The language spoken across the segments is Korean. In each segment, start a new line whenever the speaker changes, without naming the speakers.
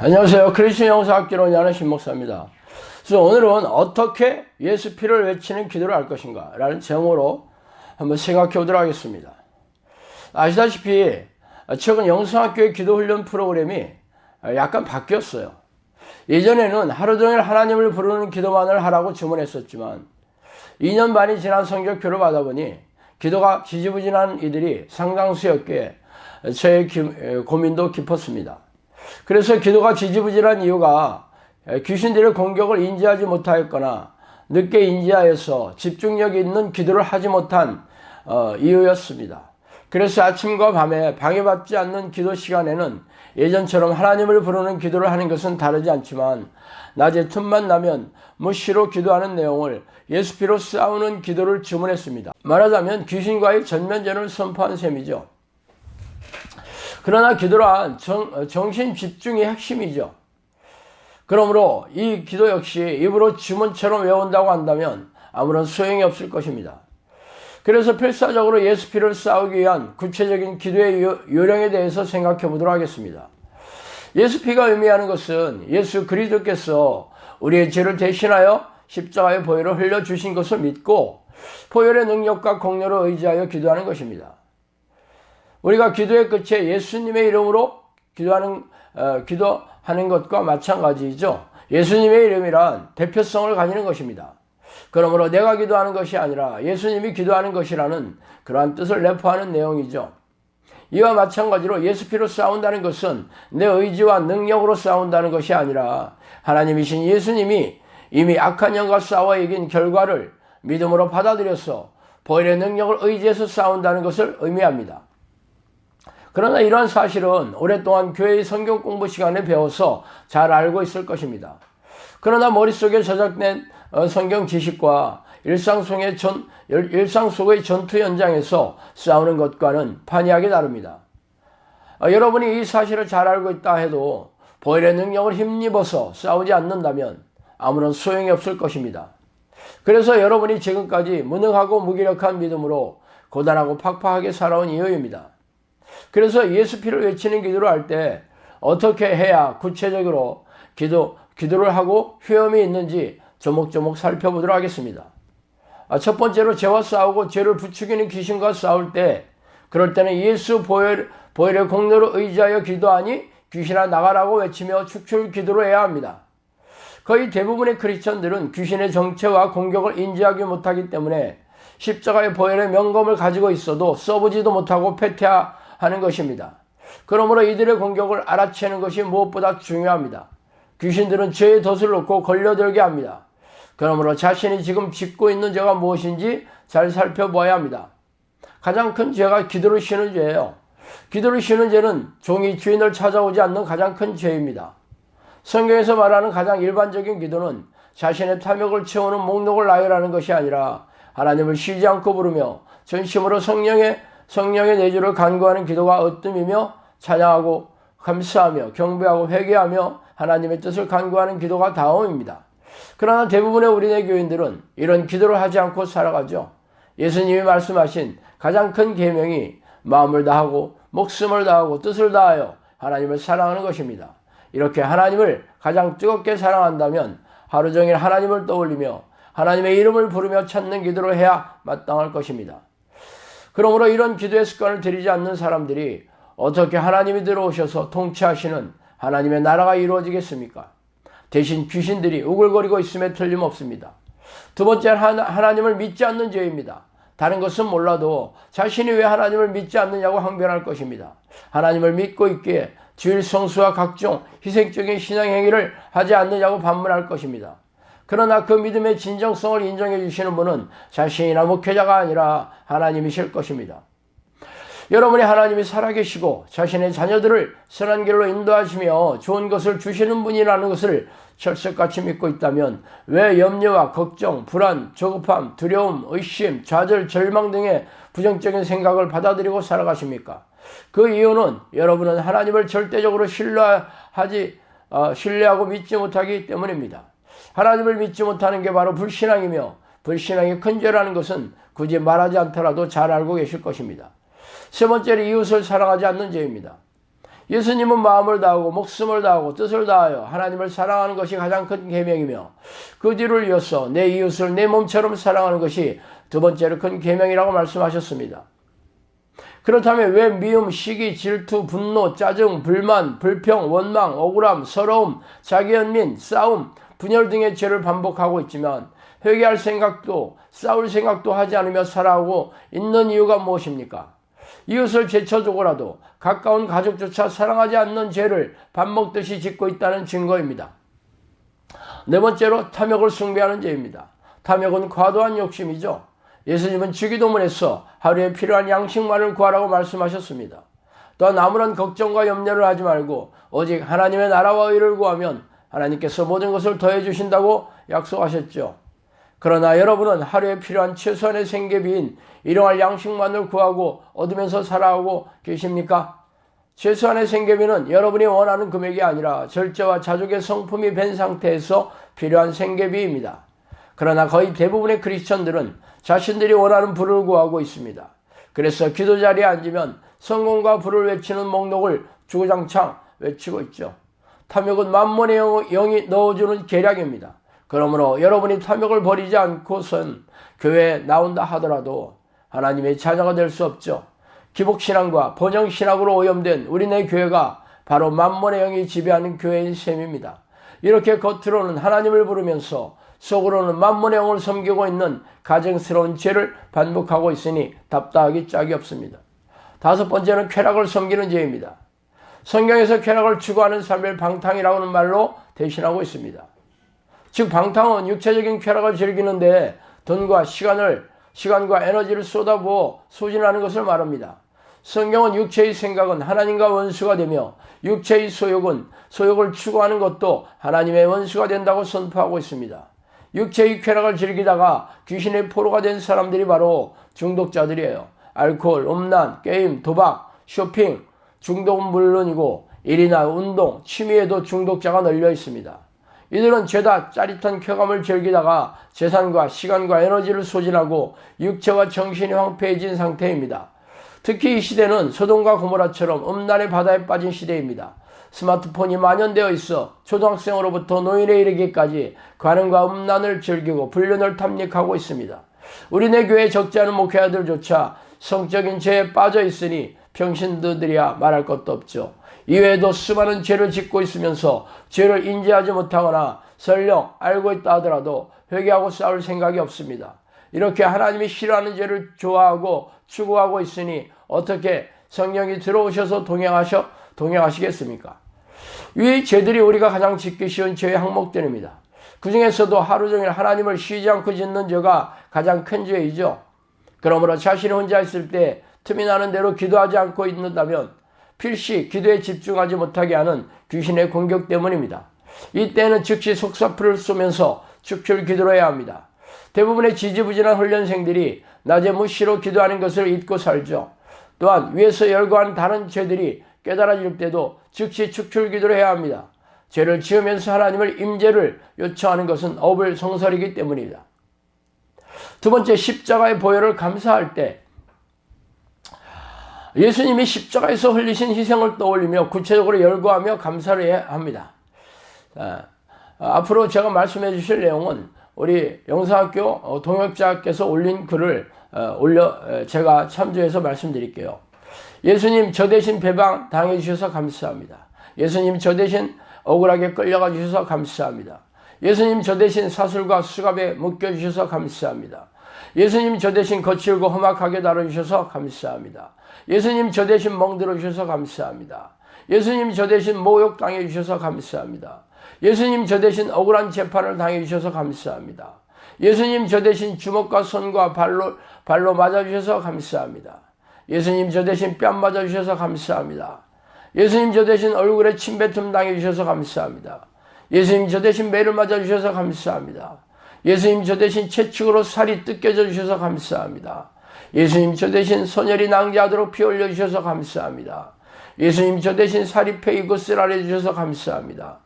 안녕하세요. 크리스천 영성학개론 야는 신목사입니다. 그래서 오늘은 어떻게 예수 피를 외치는 기도를 할 것인가 라는 제목으로 한번 생각해 보도록 하겠습니다. 아시다시피 최근 영성학교의 기도훈련 프로그램이 약간 바뀌었어요. 예전에는 하루 종일 하나님을 부르는 기도만을 하라고 주문했었지만 2년 반이 지난 성격표를 받아보니 기도가 지지부진한 이들이 상당수였기에 저의 고민도 깊었습니다. 그래서 기도가 지지부진한 이유가 귀신들의 공격을 인지하지 못하였거나 늦게 인지하여서 집중력이 있는 기도를 하지 못한 이유였습니다. 그래서 아침과 밤에 방해받지 않는 기도 시간에는 예전처럼 하나님을 부르는 기도를 하는 것은 다르지 않지만 낮에 틈만 나면 무시로 기도하는 내용을 예수 피로 싸우는 기도를 주문했습니다. 말하자면 귀신과의 전면전을 선포한 셈이죠. 그러나 기도란 정신 집중이 핵심이죠. 그러므로 이 기도 역시 입으로 주문처럼 외운다고 한다면 아무런 소용이 없을 것입니다. 그래서 필사적으로 예수 피를 싸우기 위한 구체적인 기도의 요령에 대해서 생각해 보도록 하겠습니다. 예수 피가 의미하는 것은 예수 그리스도께서 우리의 죄를 대신하여 십자가의 보혈을 흘려주신 것을 믿고 보혈의 능력과 공로를 의지하여 기도하는 것입니다. 우리가 기도의 끝에 예수님의 이름으로 기도하는 것과 마찬가지이죠. 예수님의 이름이란 대표성을 가지는 것입니다. 그러므로 내가 기도하는 것이 아니라 예수님이 기도하는 것이라는 그러한 뜻을 내포하는 내용이죠. 이와 마찬가지로 예수 피로 싸운다는 것은 내 의지와 능력으로 싸운다는 것이 아니라 하나님이신 예수님이 이미 악한 영과 싸워 이긴 결과를 믿음으로 받아들여서 보혈의 능력을 의지해서 싸운다는 것을 의미합니다. 그러나 이러한 사실은 오랫동안 교회의 성경 공부 시간에 배워서 잘 알고 있을 것입니다. 그러나 머릿속에 저작된 성경 지식과 일상 속의 전투 현장에서 싸우는 것과는 판이하게 다릅니다. 여러분이 이 사실을 잘 알고 있다 해도 보혈의 능력을 힘입어서 싸우지 않는다면 아무런 소용이 없을 것입니다. 그래서 여러분이 지금까지 무능하고 무기력한 믿음으로 고단하고 팍팍하게 살아온 이유입니다. 그래서 예수 피를 외치는 기도를 할 때 어떻게 해야 구체적으로 기도를 하고 효험이 있는지 조목조목 살펴보도록 하겠습니다. 첫 번째로 죄와 싸우고 죄를 부추기는 귀신과 싸울 때 그럴 때는 예수 보혈의 공로를 의지하여 기도하니 귀신아 나가라고 외치며 축출 기도를 해야 합니다. 거의 대부분의 크리스천들은 귀신의 정체와 공격을 인지하지 못하기 때문에 십자가의 보혈의 명검을 가지고 있어도 써보지도 못하고 패퇴하는 것입니다. 그러므로 이들의 공격을 알아채는 것이 무엇보다 중요합니다. 귀신들은 죄의 덫을 놓고 걸려들게 합니다. 그러므로 자신이 지금 짓고 있는 죄가 무엇인지 잘 살펴보아야 합니다. 가장 큰 죄가 기도를 쉬는 죄예요. 기도를 쉬는 죄는 종이 주인을 찾아오지 않는 가장 큰 죄입니다. 성경에서 말하는 가장 일반적인 기도는 자신의 탐욕을 채우는 목록을 나열하는 것이 아니라 하나님을 쉬지 않고 부르며 전심으로 성령의 내주를 간구하는 기도가 으뜸이며 찬양하고 감사하며 경배하고 회개하며 하나님의 뜻을 간구하는 기도가 다음입니다. 그러나 대부분의 우리네 교인들은 이런 기도를 하지 않고 살아가죠. 예수님이 말씀하신 가장 큰 계명이 마음을 다하고 목숨을 다하고 뜻을 다하여 하나님을 사랑하는 것입니다. 이렇게 하나님을 가장 뜨겁게 사랑한다면 하루 종일 하나님을 떠올리며 하나님의 이름을 부르며 찾는 기도를 해야 마땅할 것입니다. 그러므로 이런 기도의 습관을 들이지 않는 사람들이 어떻게 하나님이 들어오셔서 통치하시는 하나님의 나라가 이루어지겠습니까? 대신 귀신들이 우글거리고 있음에 틀림없습니다. 두 번째는 하나님을 믿지 않는 죄입니다. 다른 것은 몰라도 자신이 왜 하나님을 믿지 않느냐고 항변할 것입니다. 하나님을 믿고 있기에 주일 성수와 각종 희생적인 신앙행위를 하지 않느냐고 반문할 것입니다. 그러나 그 믿음의 진정성을 인정해 주시는 분은 자신이나 목회자가 아니라 하나님이실 것입니다. 여러분이 하나님이 살아계시고 자신의 자녀들을 선한 길로 인도하시며 좋은 것을 주시는 분이라는 것을 철석같이 믿고 있다면 왜 염려와 걱정, 불안, 조급함, 두려움, 의심, 좌절, 절망 등의 부정적인 생각을 받아들이고 살아가십니까? 그 이유는 여러분은 하나님을 절대적으로 신뢰하고 믿지 못하기 때문입니다. 하나님을 믿지 못하는 게 바로 불신앙이며 불신앙이 큰 죄라는 것은 굳이 말하지 않더라도 잘 알고 계실 것입니다. 세 번째로 이웃을 사랑하지 않는 죄입니다. 예수님은 마음을 다하고 목숨을 다하고 뜻을 다하여 하나님을 사랑하는 것이 가장 큰 계명이며 그 뒤를 이어서 내 이웃을 내 몸처럼 사랑하는 것이 두 번째로 큰 계명이라고 말씀하셨습니다. 그렇다면 왜 미움, 시기, 질투, 분노, 짜증, 불만, 불평, 원망, 억울함, 서러움, 자기연민, 싸움, 분열 등의 죄를 반복하고 있지만 회개할 생각도 싸울 생각도 하지 않으며 살아오고 있는 이유가 무엇입니까? 이웃을 제쳐두고라도 가까운 가족조차 사랑하지 않는 죄를 밥 먹듯이 짓고 있다는 증거입니다. 네 번째로 탐욕을 숭배하는 죄입니다. 탐욕은 과도한 욕심이죠. 예수님은 주기도문에서 하루에 필요한 양식만을 구하라고 말씀하셨습니다. 또한 아무런 걱정과 염려를 하지 말고 오직 하나님의 나라와 의를 구하면 하나님께서 모든 것을 더해 주신다고 약속하셨죠. 그러나 여러분은 하루에 필요한 최소한의 생계비인 일용할 양식만을 구하고 얻으면서 살아오고 계십니까? 최소한의 생계비는 여러분이 원하는 금액이 아니라 절제와 자족의 성품이 밴 상태에서 필요한 생계비입니다. 그러나 거의 대부분의 크리스천들은 자신들이 원하는 부를 구하고 있습니다. 그래서 기도 자리에 앉으면 성공과 부를 외치는 목록을 주구장창 외치고 있죠. 탐욕은 만몬의 영이 넣어주는 계략입니다. 그러므로 여러분이 탐욕을 버리지 않고선 교회에 나온다 하더라도 하나님의 자녀가 될 수 없죠. 기복신앙과 번영신학으로 오염된 우리네 교회가 바로 만몬의 영이 지배하는 교회인 셈입니다. 이렇게 겉으로는 하나님을 부르면서 속으로는 만몬의 영을 섬기고 있는 가증스러운 죄를 반복하고 있으니 답답하기 짝이 없습니다. 다섯 번째는 쾌락을 섬기는 죄입니다. 성경에서 쾌락을 추구하는 삶을 방탕이라고 하는 말로 대신하고 있습니다. 즉 방탕은 육체적인 쾌락을 즐기는데 돈과 시간과 에너지를 쏟아부어 소진하는 것을 말합니다. 성경은 육체의 생각은 하나님과 원수가 되며 육체의 소욕을 추구하는 것도 하나님의 원수가 된다고 선포하고 있습니다. 육체의 쾌락을 즐기다가 귀신의 포로가 된 사람들이 바로 중독자들이에요. 알코올, 음란, 게임, 도박, 쇼핑, 중독은 물론이고 일이나 운동, 취미에도 중독자가 널려 있습니다. 이들은 죄다 짜릿한 쾌감을 즐기다가 재산과 시간과 에너지를 소진하고 육체와 정신이 황폐해진 상태입니다. 특히 이 시대는 소돔과 고모라처럼 음란의 바다에 빠진 시대입니다. 스마트폰이 만연되어 있어 초등학생으로부터 노인에 이르기까지 관음과 음란을 즐기고 불륜을 탐닉하고 있습니다. 우리네 교회 적지 않은 목회자들조차 성적인 죄에 빠져 있으니 평신도들이야 말할 것도 없죠. 이외에도 수많은 죄를 짓고 있으면서 죄를 인지하지 못하거나 설령 알고 있다 하더라도 회개하고 싸울 생각이 없습니다. 이렇게 하나님이 싫어하는 죄를 좋아하고 추구하고 있으니 어떻게 성령이 들어오셔서 동행하시겠습니까? 이 죄들이 우리가 가장 짓기 쉬운 죄의 항목들입니다. 그 중에서도 하루 종일 하나님을 쉬지 않고 짓는 죄가 가장 큰 죄이죠. 그러므로 자신이 혼자 있을 때 틈이 나는 대로 기도하지 않고 있는다면 필시 기도에 집중하지 못하게 하는 귀신의 공격 때문입니다. 이때는 즉시 속사풀을 쏘면서 축출 기도를 해야 합니다. 대부분의 지지부진한 훈련생들이 낮에 무시로 기도하는 것을 잊고 살죠. 또한 위에서 열거한 다른 죄들이 깨달아질 때도 즉시 축출 기도를 해야 합니다. 죄를 지으면서 하나님을 임재를 요청하는 것은 어불성설이기 때문입니다. 두 번째, 십자가의 보혈을 감사할 때 예수님이 십자가에서 흘리신 희생을 떠올리며 구체적으로 열거하며 감사를 해야 합니다. 앞으로 제가 말씀해 주실 내용은 우리 영상학교 동역자께서 올린 글을 제가 참조해서 말씀드릴게요. 예수님 저 대신 배방 당해 주셔서 감사합니다. 예수님 저 대신 억울하게 끌려가 주셔서 감사합니다. 예수님 저 대신 사슬과 수갑에 묶여 주셔서 감사합니다. 예수님 저 대신 거칠고 험악하게 다뤄주셔서 감사합니다. 예수님 저 대신 멍들어 주셔서 감사합니다. 예수님 저 대신 모욕당해 주셔서 감사합니다. 예수님 저 대신 억울한 재판을 당해 주셔서 감사합니다. 예수님 저 대신 주먹과 손과 발로 맞아주셔서 감사합니다. 예수님 저 대신 뺨 맞아주셔서 감사합니다. 예수님 저 대신 얼굴에 침뱉음 당해주셔서 감사합니다. 예수님 저 대신 매를 맞아주셔서 감사합니다. 예수님 저 대신 채찍으로 살이 뜯겨져 주셔서 감사합니다. 예수님 저 대신 소멸이 낭자하도록 피 흘려주셔서 감사합니다. 예수님 저 대신 살이 패이고 쓰라려 주셔서 감사합니다.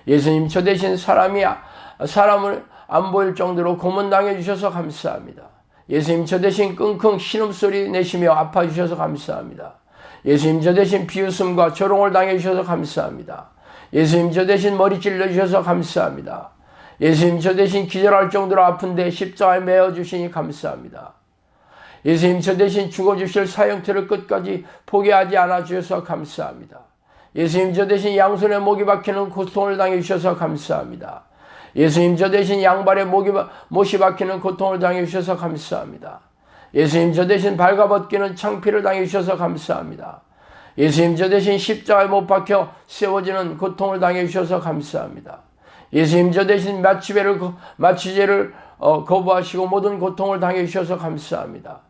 예수님 저 대신 사람을 안 보일 정도로 고문당해 주셔서 감사합니다. 예수님 저 대신 끙끙 신음소리 내시며 아파주셔서 감사합니다. 예수님 저 대신 비웃음과 조롱을 당해 주셔서 감사합니다. 예수님 저 대신 머리 찔러 주셔서 감사합니다. 예수님 저 대신 기절할 정도로 아픈데 십자가에 매어 주시니 감사합니다. 예수님 저 대신 죽어주실 사형틀을 끝까지 포기하지 않아 주셔서 감사합니다. 예수님 저 대신 양손에 목이 박히는 고통을 당해 주셔서 감사합니다. 예수님 저 대신 양발에 못이 박히는 고통을 당해 주셔서 감사합니다. 예수님 저 대신 발가벗기는 창피를 당해 주셔서 감사합니다. 예수님 저 대신 십자가에 못 박혀 세워지는 고통을 당해 주셔서 감사합니다. 예수님 저 대신 마취제를 거부하시고 모든 고통을 당해 주셔서 감사합니다.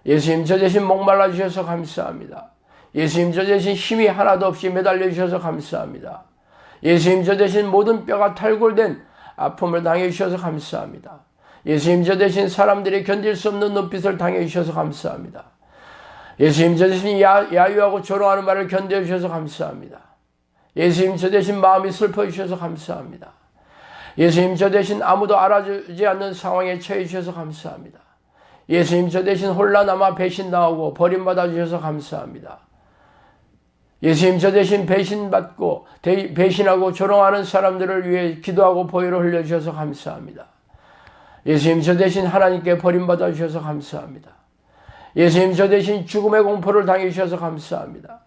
예수님 저 대신 목말라 주셔서 감사합니다. 예수님 저 대신 힘이 하나도 없이 매달려 주셔서 감사합니다. 예수님 저 대신 모든 뼈가 탈골된 아픔을 당해 주셔서 감사합니다. 예수님 저 대신 사람들이 견딜 수 없는 눈빛을 당해 주셔서 감사합니다. 예수님 저 대신 야유하고 조롱하는 말을 견뎌 주셔서 감사합니다. 예수님 저 대신 마음이 슬퍼 주셔서 감사합니다. 예수님 저 대신 아무도 알아주지 않는 상황에 처해 주셔서 감사합니다. 예수님 저 대신 혼란하며 배신당하고 버림받아 주셔서 감사합니다. 예수님 저 대신 배신하고 조롱하는 사람들을 위해 기도하고 보혈을 흘려주셔서 감사합니다. 예수님 저 대신 하나님께 버림받아 주셔서 감사합니다. 예수님 저 대신 죽음의 공포를 당해 주셔서 감사합니다.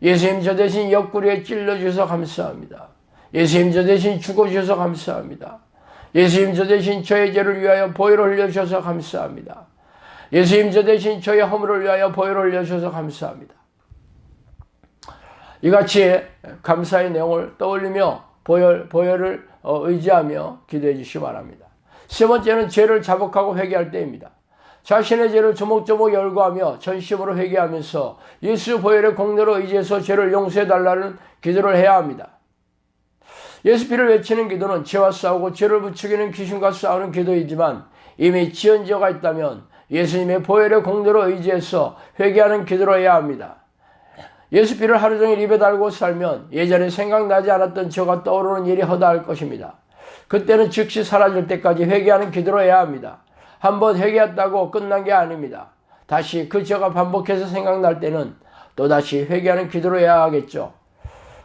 예수님 저 대신 옆구리에 찔러 주셔서 감사합니다. 예수님 저 대신 죽어 주셔서 감사합니다. 예수님 저 대신 저의 죄를 위하여 보혈을 흘려주셔서 감사합니다. 예수님 저 대신 저의 허물을 위하여 보혈을 흘려주셔서 감사합니다. 이같이 감사의 내용을 떠올리며 보혈을 의지하며 기도해 주시기 바랍니다. 세 번째는 죄를 자복하고 회개할 때입니다. 자신의 죄를 조목조목 열거하며 전심으로 회개하면서 예수 보혈의 공로로 의지해서 죄를 용서해 달라는 기도를 해야 합니다. 예수 피를 외치는 기도는 죄와 싸우고 죄를 부추기는 귀신과 싸우는 기도이지만 이미 지은 죄가 있다면 예수님의 보혈의 공로로 의지해서 회개하는 기도로 해야 합니다. 예수 피를 하루 종일 입에 달고 살면 예전에 생각나지 않았던 죄가 떠오르는 일이 허다할 것입니다. 그때는 즉시 사라질 때까지 회개하는 기도로 해야 합니다. 한번 회개했다고 끝난 게 아닙니다. 다시 그 죄가 반복해서 생각날 때는 또다시 회개하는 기도로 해야 하겠죠.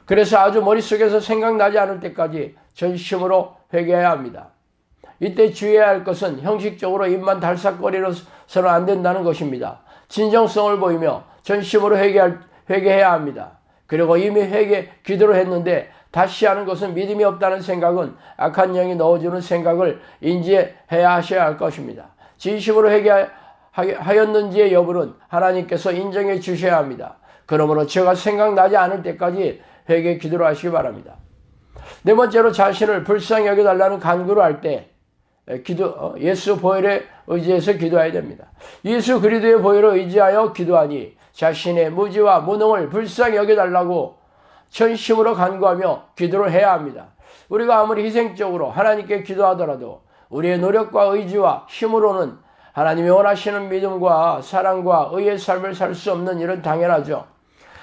그래서 아주 머릿속에서 생각나지 않을 때까지 전심으로 회개해야 합니다. 이때 주의해야 할 것은 형식적으로 입만 달싹거리서는 안 된다는 것입니다. 진정성을 보이며 전심으로 회개해야 합니다. 그리고 이미 기도를 했는데 다시 하는 것은 믿음이 없다는 생각은 악한 영이 넣어주는 생각을 인지해야 하셔야 할 것입니다. 진심으로 회개하였는지의 여부는 하나님께서 인정해 주셔야 합니다. 그러므로 죄가 생각나지 않을 때까지 회개 기도를 하시기 바랍니다. 네 번째로 자신을 불쌍히 여겨달라는 간구를 할 때 예수 보혈에 의지해서 기도해야 됩니다. 예수 그리스도의 보혈을 의지하여 기도하니 자신의 무지와 무능을 불쌍히 여겨달라고 전심으로 간구하며 기도를 해야 합니다. 우리가 아무리 희생적으로 하나님께 기도하더라도 우리의 노력과 의지와 힘으로는 하나님이 원하시는 믿음과 사랑과 의의 삶을 살 수 없는 일은 당연하죠.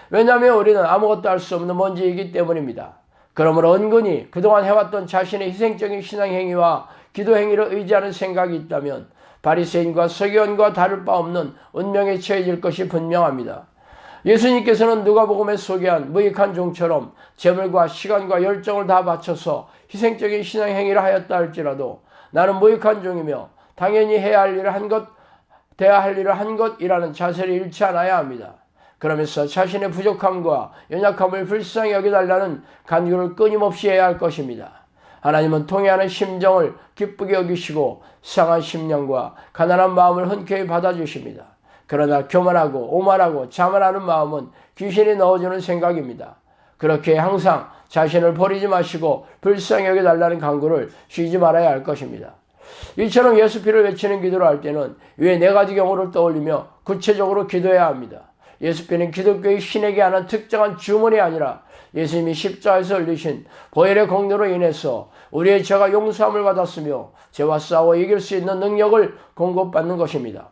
왜냐하면 우리는 아무것도 할 수 없는 먼지이기 때문입니다. 그러므로 은근히 그동안 해왔던 자신의 희생적인 신앙행위와 기도행위를 의지하는 생각이 있다면 바리새인과 서기관과 다를 바 없는 운명에 처해질 것이 분명합니다. 예수님께서는 누가복음에 소개한 무익한 종처럼 재물과 시간과 열정을 다 바쳐서 희생적인 신앙행위를 하였다 할지라도 나는 무익한 종이며 당연히 해야 할 일을 돼야 할 일을 한 것이라는 자세를 잃지 않아야 합니다. 그러면서 자신의 부족함과 연약함을 불쌍히 여겨달라는 간구를 끊임없이 해야 할 것입니다. 하나님은 통회하는 심정을 기쁘게 여기시고 상한 심령과 가난한 마음을 흔쾌히 받아주십니다. 그러나 교만하고 오만하고 자만하는 마음은 귀신이 넣어주는 생각입니다. 그렇게 항상 자신을 버리지 마시고 불쌍히 여겨달라는 간구를 쉬지 말아야 할 것입니다. 이처럼 예수 피를 외치는 기도를 할 때는 위에 네 가지 경우를 떠올리며 구체적으로 기도해야 합니다. 예수 피는 기독교의 신에게 하는 특정한 주문이 아니라 예수님이 십자가에서 흘리신 보혈의 공로로 인해서 우리의 죄가 용서함을 받았으며 죄와 싸워 이길 수 있는 능력을 공급받는 것입니다.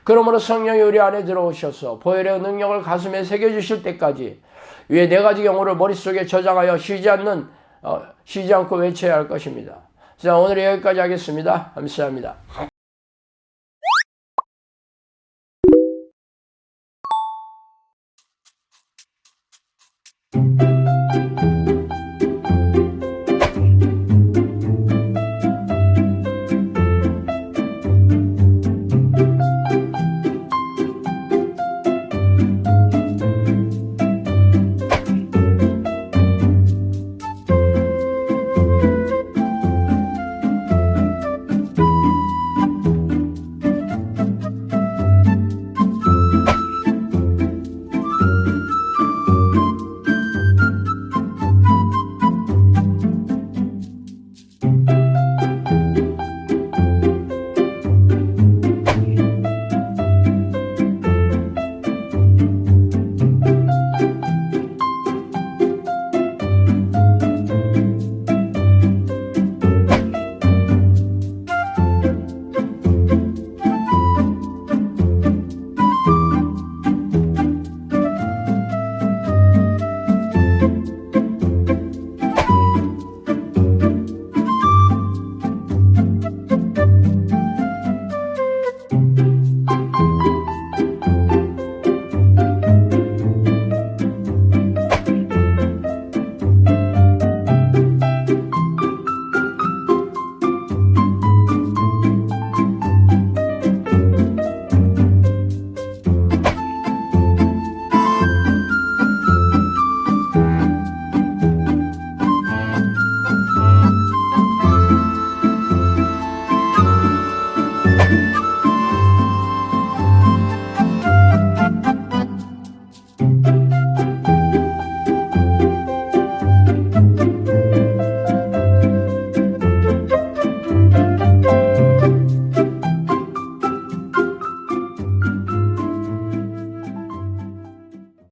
그러므로 성령이 우리 안에 들어오셔서 보혈의 능력을 가슴에 새겨주실 때까지 위에 네 가지 경우를 머릿속에 저장하여 쉬지 않고 외쳐야 할 것입니다. 자, 오늘 여기까지 하겠습니다. 감사합니다.